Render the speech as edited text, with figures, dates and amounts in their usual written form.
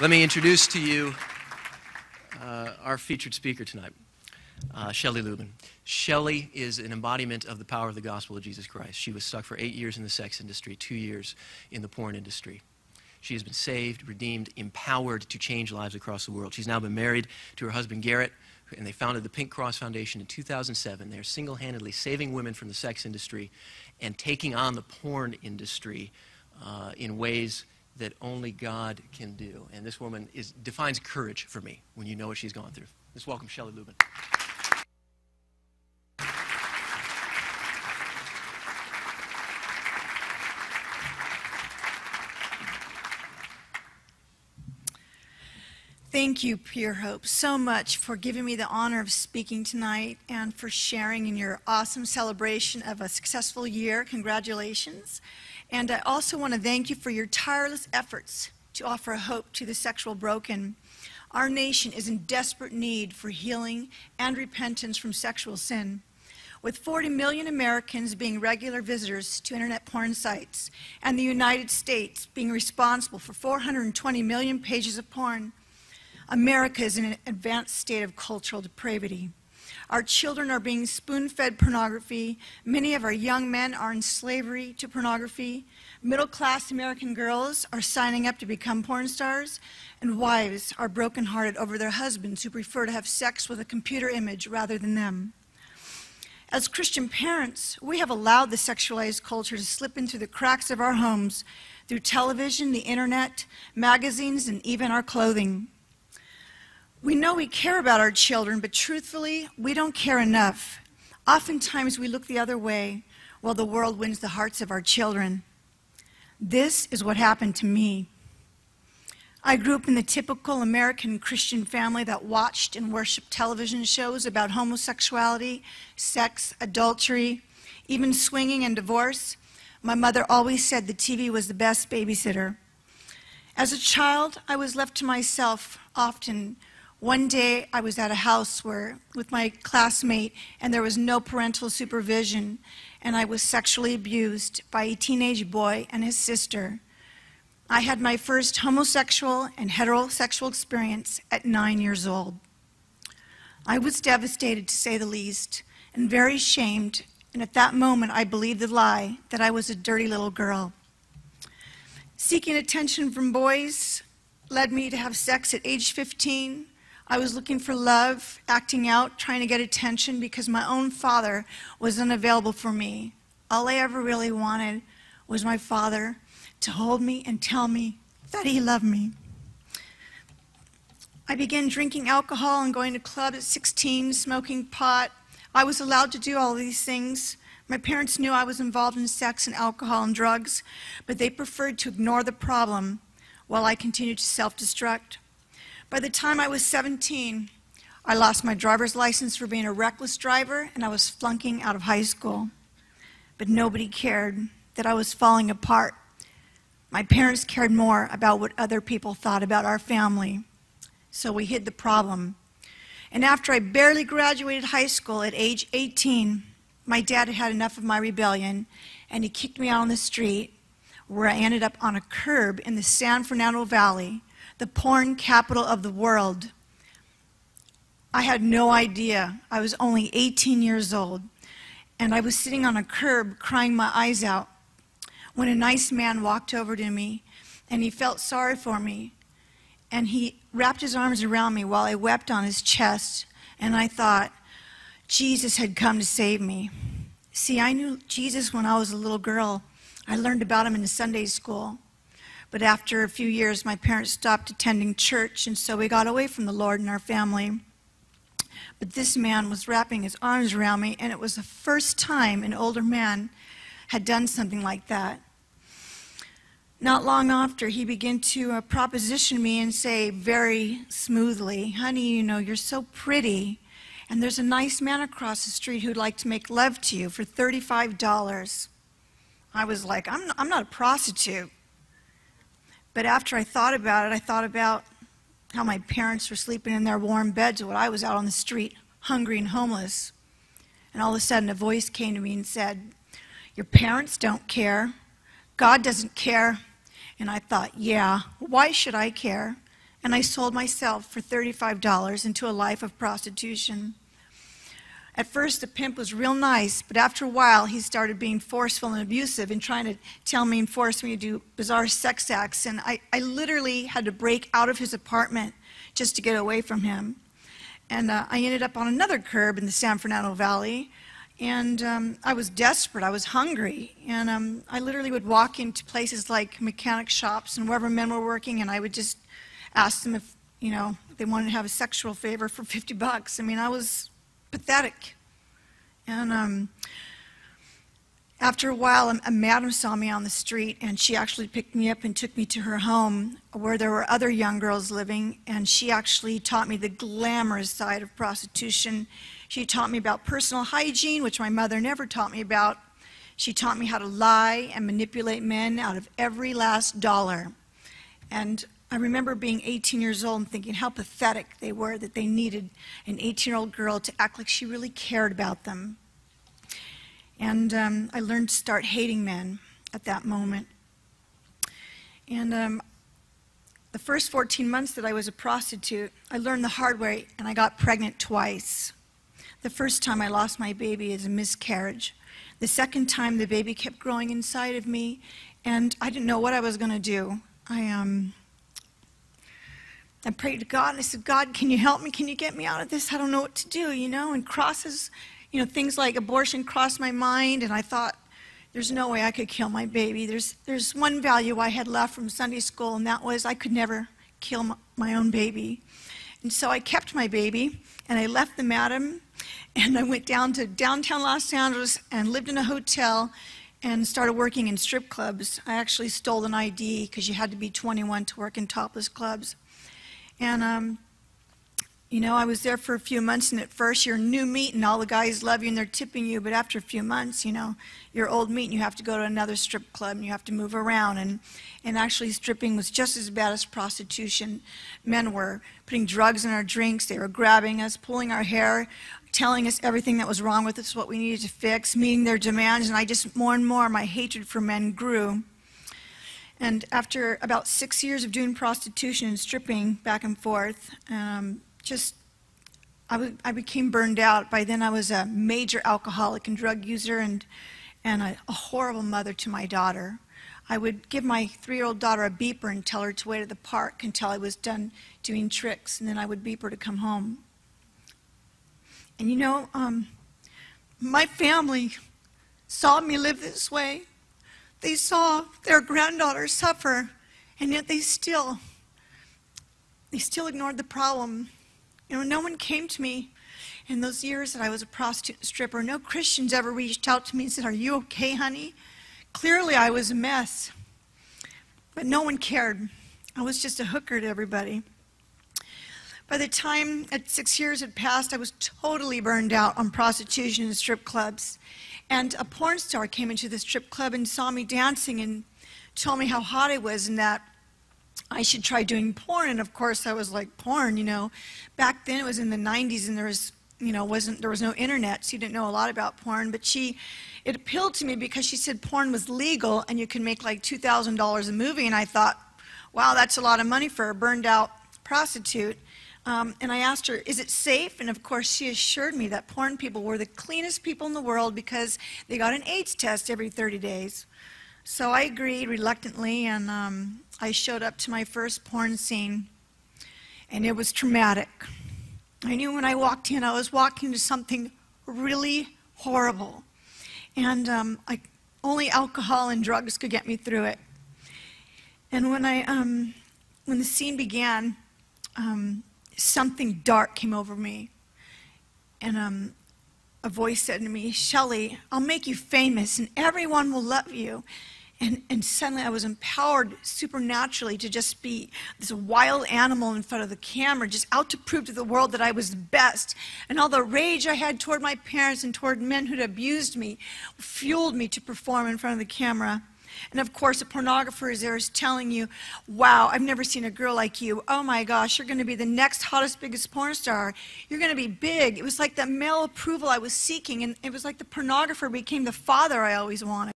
Let me introduce to you our featured speaker tonight, Shelley Lubben. Shelley is an embodiment of the power of the gospel of Jesus Christ. She was stuck for 8 years in the sex industry, 2 years in the porn industry. She has been saved, redeemed, empowered to change lives across the world. She's now been married to her husband, Garrett, and they founded the Pink Cross Foundation in 2007. They're single-handedly saving women from the sex industry and taking on the porn industry in ways that only God can do. And this woman defines courage for me when you know what she's gone through. Let's welcome Shelley Lubben. Thank you, pureHOPE, so much for giving me the honor of speaking tonight and for sharing in your awesome celebration of a successful year. Congratulations. And I also want to thank you for your tireless efforts to offer hope to the sexual broken. Our nation is in desperate need for healing and repentance from sexual sin. With 40 million Americans being regular visitors to internet porn sites and the United States being responsible for 420 million pages of porn, America is in an advanced state of cultural depravity. Our children are being spoon-fed pornography. Many of our young men are in slavery to pornography. Middle-class American girls are signing up to become porn stars, and wives are brokenhearted over their husbands who prefer to have sex with a computer image rather than them. As Christian parents, we have allowed the sexualized culture to slip into the cracks of our homes through television, the internet, magazines, and even our clothing. We know we care about our children, but truthfully, we don't care enough. Oftentimes, we look the other way while the world wins the hearts of our children. This is what happened to me. I grew up in the typical American Christian family that watched and worshiped television shows about homosexuality, sex, adultery, even swinging and divorce. My mother always said the TV was the best babysitter. As a child, I was left to myself often. One day, I was at a house with my classmate, and there was no parental supervision, and I was sexually abused by a teenage boy and his sister. I had my first homosexual and heterosexual experience at 9 years old. I was devastated, to say the least, and very shamed, and at that moment, I believed the lie that I was a dirty little girl. Seeking attention from boys led me to have sex at age 15. I was looking for love, acting out, trying to get attention because my own father was unavailable for me. All I ever really wanted was my father to hold me and tell me that he loved me. I began drinking alcohol and going to clubs at 16, smoking pot. I was allowed to do all these things. My parents knew I was involved in sex and alcohol and drugs, but they preferred to ignore the problem while I continued to self-destruct. By the time I was 17, I lost my driver's license for being a reckless driver, and I was flunking out of high school. But nobody cared that I was falling apart. My parents cared more about what other people thought about our family, so we hid the problem. And after I barely graduated high school at age 18, my dad had had enough of my rebellion, and he kicked me out on the street, where I ended up on a curb in the San Fernando Valley, the porn capital of the world. I had no idea. I was only 18 years old, and I was sitting on a curb crying my eyes out when a nice man walked over to me, and he felt sorry for me, and he wrapped his arms around me while I wept on his chest, and I thought Jesus had come to save me. See, I knew Jesus when I was a little girl. I learned about him in Sunday school. But after a few years, my parents stopped attending church, and so we got away from the Lord and our family. But this man was wrapping his arms around me, and it was the first time an older man had done something like that. Not long after, he began to proposition me and say very smoothly, "Honey, you know, you're so pretty, and there's a nice man across the street who'd like to make love to you for $35. I was like, I'm not a prostitute. But after I thought about it, I thought about how my parents were sleeping in their warm beds while I was out on the street, hungry and homeless. And all of a sudden, a voice came to me and said, "Your parents don't care. God doesn't care." And I thought, yeah, why should I care? and I sold myself for $35 into a life of prostitution. At first, the pimp was real nice, but after a while, he started being forceful and abusive and trying to tell me and force me to do bizarre sex acts. And I literally had to break out of his apartment just to get away from him. And I ended up on another curb in the San Fernando Valley. And I was desperate. I was hungry. And I literally would walk into places like mechanic shops and wherever men were working, and I would just ask them if, they wanted to have a sexual favor for $50. I mean, I was pathetic. And after a while, a madam saw me on the street, and she actually picked me up and took me to her home where there were other young girls living, and she actually taught me the glamorous side of prostitution. She taught me about personal hygiene, which my mother never taught me about. She taught me how to lie and manipulate men out of every last dollar. And I remember being 18 years old and thinking how pathetic they were, that they needed an 18-year-old girl to act like she really cared about them. And I learned to start hating men at that moment. And the first 14 months that I was a prostitute, I learned the hard way, and I got pregnant twice. The first time I lost my baby is a miscarriage. The second time, the baby kept growing inside of me, and I didn't know what I was going to do. I prayed to God, and I said, God, can you help me? Can you get me out of this? I don't know what to do, and things like abortion crossed my mind, and I thought, there's no way I could kill my baby. There's one value I had left from Sunday school, and that was I could never kill my own baby. And so I kept my baby, and I left the madam, and I went down to downtown Los Angeles and lived in a hotel and started working in strip clubs. I actually stole an ID because you had to be 21 to work in topless clubs. And, I was there for a few months, and at first you're new meat, and all the guys love you, and they're tipping you. But after a few months, you're old meat, and you have to go to another strip club, and you have to move around. And actually, stripping was just as bad as prostitution. Men were putting drugs in our drinks. They were grabbing us, pulling our hair, telling us everything that was wrong with us, what we needed to fix, meeting their demands. And more and more, my hatred for men grew. And after about 6 years of doing prostitution and stripping back and forth, I became burned out. By then I was a major alcoholic and drug user and a horrible mother to my daughter. I would give my 3-year-old daughter a beeper and tell her to wait at the park until I was done doing tricks, and then I would beep her to come home. And my family saw me live this way. They saw their granddaughter suffer, and yet they still ignored the problem. No one came to me in those years that I was a prostitute and stripper. No Christians ever reached out to me and said, "Are you okay, honey?" Clearly, I was a mess, but no one cared. I was just a hooker to everybody. By the time 6 years had passed, I was totally burned out on prostitution and strip clubs. And a porn star came into the strip club and saw me dancing and told me how hot I was and that I should try doing porn. And of course, I was like, porn, Back then, it was in the 90s, and there was no internet, so you didn't know a lot about porn. But it appealed to me because she said porn was legal and you could make like $2,000 a movie. And I thought, wow, that's a lot of money for a burned out prostitute. And I asked her, is it safe? And of course, she assured me that porn people were the cleanest people in the world because they got an AIDS test every 30 days. So I agreed reluctantly, and I showed up to my first porn scene, and it was traumatic. I knew when I walked in, I was walking into something really horrible. And only alcohol and drugs could get me through it. And when the scene began, something dark came over me, and a voice said to me, "Shelley, I'll make you famous and everyone will love you." And suddenly I was empowered supernaturally to just be this wild animal in front of the camera, just out to prove to the world that I was the best. And all the rage I had toward my parents and toward men who'd abused me fueled me to perform in front of the camera. And of course, a pornographer is there is telling you, "Wow, I've never seen a girl like you. Oh my gosh, you're going to be the next hottest, biggest porn star. You're going to be big." It was like the male approval I was seeking, and it was like the pornographer became the father I always wanted.